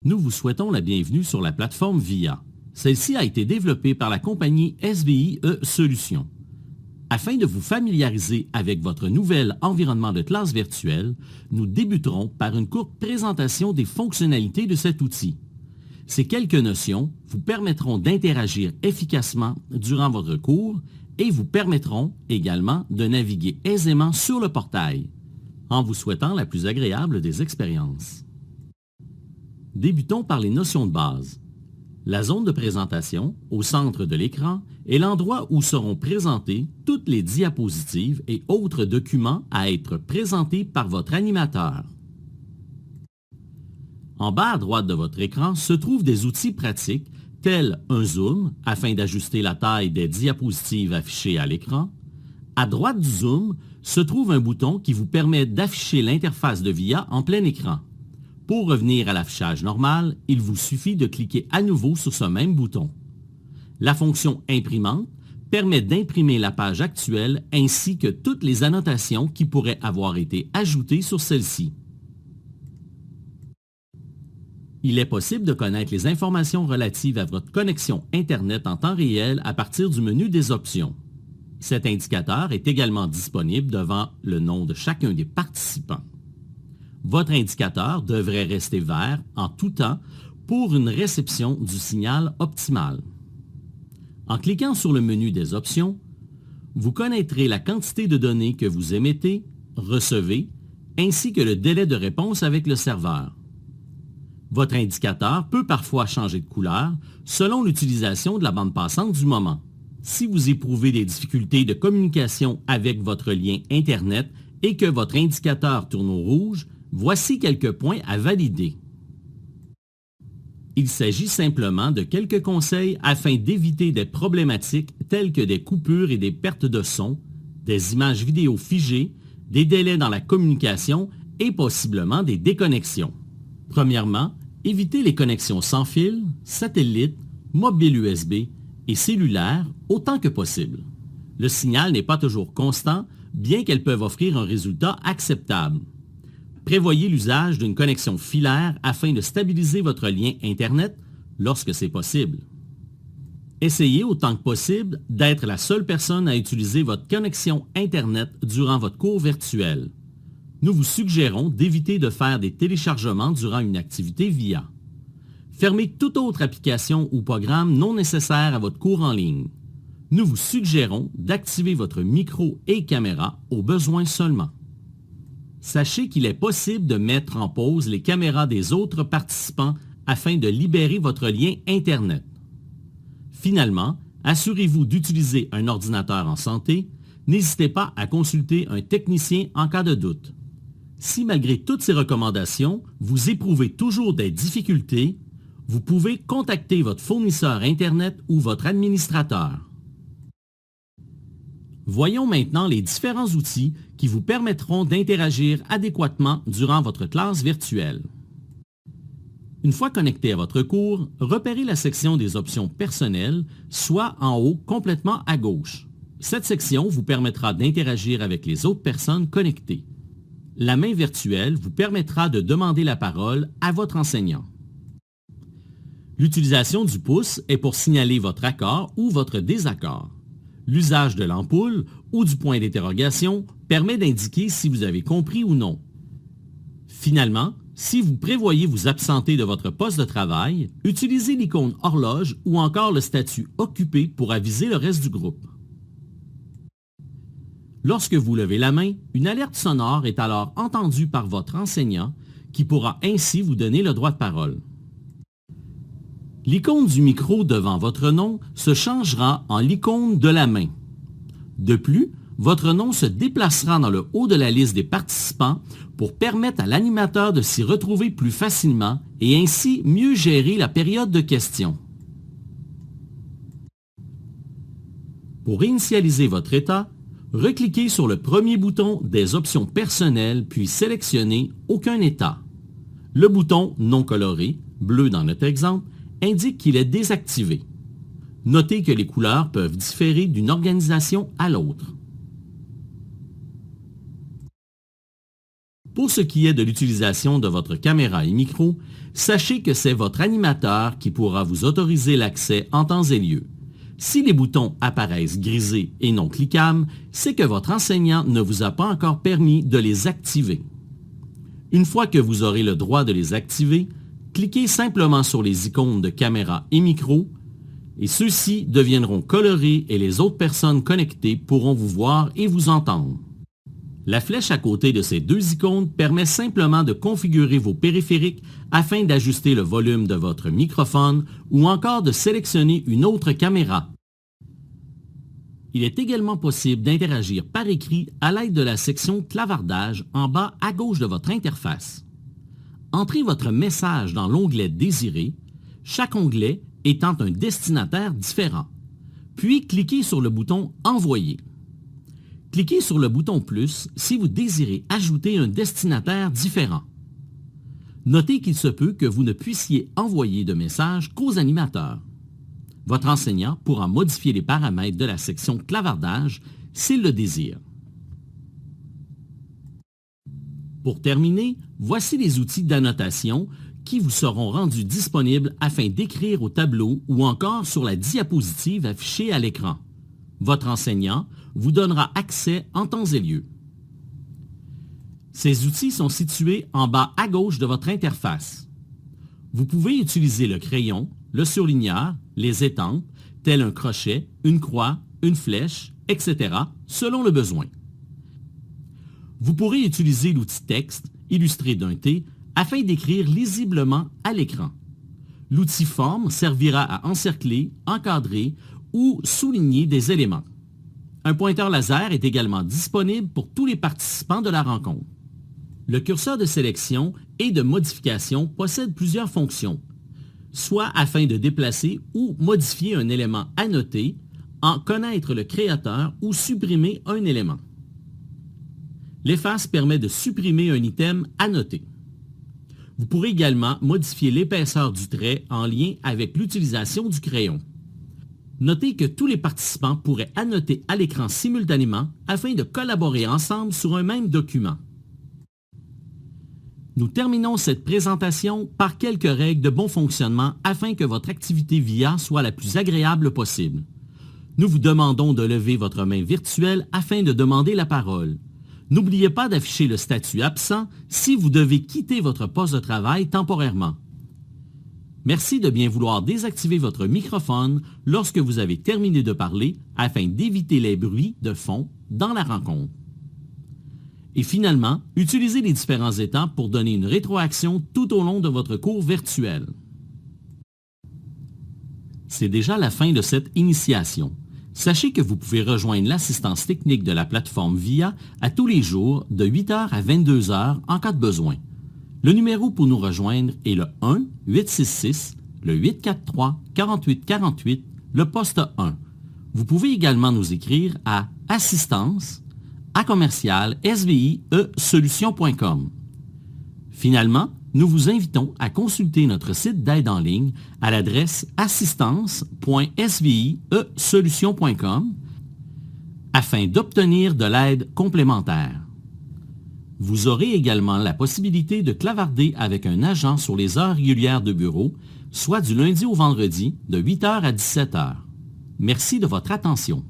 Nous vous souhaitons la bienvenue sur la plateforme VIA. Celle-ci a été développée par la compagnie SBIE Solutions. Afin de vous familiariser avec votre nouvel environnement de classe virtuel, nous débuterons par une courte présentation des fonctionnalités de cet outil. Ces quelques notions vous permettront d'interagir efficacement durant votre cours et vous permettront également de naviguer aisément sur le portail, en vous souhaitant la plus agréable des expériences. Débutons par les notions de base. La zone de présentation, au centre de l'écran, est l'endroit où seront présentées toutes les diapositives et autres documents à être présentés par votre animateur. En bas à droite de votre écran se trouvent des outils pratiques tels un zoom afin d'ajuster la taille des diapositives affichées à l'écran. À droite du zoom se trouve un bouton qui vous permet d'afficher l'interface de VIA en plein écran. Pour revenir à l'affichage normal, il vous suffit de cliquer à nouveau sur ce même bouton. La fonction imprimante permet d'imprimer la page actuelle ainsi que toutes les annotations qui pourraient avoir été ajoutées sur celle-ci. Il est possible de connaître les informations relatives à votre connexion Internet en temps réel à partir du menu des options. Cet indicateur est également disponible devant le nom de chacun des participants. Votre indicateur devrait rester vert en tout temps pour une réception du signal optimal. En cliquant sur le menu des options, vous connaîtrez la quantité de données que vous émettez, recevez, ainsi que le délai de réponse avec le serveur. Votre indicateur peut parfois changer de couleur selon l'utilisation de la bande passante du moment. Si vous éprouvez des difficultés de communication avec votre lien Internet et que votre indicateur tourne au rouge, voici quelques points à valider. Il s'agit simplement de quelques conseils afin d'éviter des problématiques telles que des coupures et des pertes de son, des images vidéo figées, des délais dans la communication et possiblement des déconnexions. Premièrement, évitez les connexions sans fil, satellites, mobiles USB et cellulaires autant que possible. Le signal n'est pas toujours constant, bien qu'elles peuvent offrir un résultat acceptable. Prévoyez l'usage d'une connexion filaire afin de stabiliser votre lien Internet lorsque c'est possible. Essayez autant que possible d'être la seule personne à utiliser votre connexion Internet durant votre cours virtuel. Nous vous suggérons d'éviter de faire des téléchargements durant une activité VIA. Fermez toute autre application ou programme non nécessaire à votre cours en ligne. Nous vous suggérons d'activer votre micro et caméra au besoin seulement. Sachez qu'il est possible de mettre en pause les caméras des autres participants afin de libérer votre lien Internet. Finalement, assurez-vous d'utiliser un ordinateur en santé. N'hésitez pas à consulter un technicien en cas de doute. Si malgré toutes ces recommandations, vous éprouvez toujours des difficultés, vous pouvez contacter votre fournisseur Internet ou votre administrateur. Voyons maintenant les différents outils qui vous permettront d'interagir adéquatement durant votre classe virtuelle. Une fois connecté à votre cours, repérez la section des options personnelles, soit en haut complètement à gauche. Cette section vous permettra d'interagir avec les autres personnes connectées. La main virtuelle vous permettra de demander la parole à votre enseignant. L'utilisation du pouce est pour signaler votre accord ou votre désaccord. L'usage de l'ampoule ou du point d'interrogation permet d'indiquer si vous avez compris ou non. Finalement, si vous prévoyez vous absenter de votre poste de travail, utilisez l'icône horloge ou encore le statut occupé pour aviser le reste du groupe. Lorsque vous levez la main, une alerte sonore est alors entendue par votre enseignant qui pourra ainsi vous donner le droit de parole. L'icône du micro devant votre nom se changera en l'icône de la main. De plus, votre nom se déplacera dans le haut de la liste des participants pour permettre à l'animateur de s'y retrouver plus facilement et ainsi mieux gérer la période de questions. Pour réinitialiser votre état, recliquez sur le premier bouton des options personnelles puis sélectionnez « Aucun état ». Le bouton non coloré, bleu dans notre exemple, indique qu'il est désactivé. Notez que les couleurs peuvent différer d'une organisation à l'autre. Pour ce qui est de l'utilisation de votre caméra et micro, sachez que c'est votre animateur qui pourra vous autoriser l'accès en temps et lieu. Si les boutons apparaissent grisés et non cliquables, c'est que votre enseignant ne vous a pas encore permis de les activer. Une fois que vous aurez le droit de les activer, cliquez simplement sur les icônes de caméra et micro et ceux-ci deviendront colorés et les autres personnes connectées pourront vous voir et vous entendre. La flèche à côté de ces deux icônes permet simplement de configurer vos périphériques afin d'ajuster le volume de votre microphone ou encore de sélectionner une autre caméra. Il est également possible d'interagir par écrit à l'aide de la section clavardage en bas à gauche de votre interface. Entrez votre message dans l'onglet désiré, chaque onglet étant un destinataire différent. Puis cliquez sur le bouton Envoyer. Cliquez sur le bouton plus si vous désirez ajouter un destinataire différent. Notez qu'il se peut que vous ne puissiez envoyer de message qu'aux animateurs. Votre enseignant pourra modifier les paramètres de la section clavardage s'il le désire. Pour terminer, voici les outils d'annotation qui vous seront rendus disponibles afin d'écrire au tableau ou encore sur la diapositive affichée à l'écran. Votre enseignant vous donnera accès en temps et lieu. Ces outils sont situés en bas à gauche de votre interface. Vous pouvez utiliser le crayon, le surligneur, les étampes, tels un crochet, une croix, une flèche, etc., selon le besoin. Vous pourrez utiliser l'outil texte, illustré d'un T, afin d'écrire lisiblement à l'écran. L'outil forme servira à encercler, encadrer ou souligner des éléments. Un pointeur laser est également disponible pour tous les participants de la rencontre. Le curseur de sélection et de modification possède plusieurs fonctions, soit afin de déplacer ou modifier un élément annoté, en connaître le créateur ou supprimer un élément. L'efface permet de supprimer un item annoté. Vous pourrez également modifier l'épaisseur du trait en lien avec l'utilisation du crayon. Notez que tous les participants pourraient annoter à l'écran simultanément afin de collaborer ensemble sur un même document. Nous terminons cette présentation par quelques règles de bon fonctionnement afin que votre activité VIA soit la plus agréable possible. Nous vous demandons de lever votre main virtuelle afin de demander la parole. N'oubliez pas d'afficher le statut absent si vous devez quitter votre poste de travail temporairement. Merci de bien vouloir désactiver votre microphone lorsque vous avez terminé de parler afin d'éviter les bruits de fond dans la rencontre. Et finalement, utilisez les différents étapes pour donner une rétroaction tout au long de votre cours virtuel. C'est déjà la fin de cette initiation. Sachez que vous pouvez rejoindre l'assistance technique de la plateforme VIA à tous les jours de 8h à 22h en cas de besoin. Le numéro pour nous rejoindre est le 1-866-843-4848, le poste 1. Vous pouvez également nous écrire à assistance@sviesolutions.com. Finalement, nous vous invitons à consulter notre site d'aide en ligne à l'adresse assistance.sviesolutions.com afin d'obtenir de l'aide complémentaire. Vous aurez également la possibilité de clavarder avec un agent sur les heures régulières de bureau, soit du lundi au vendredi de 8h à 17h. Merci de votre attention.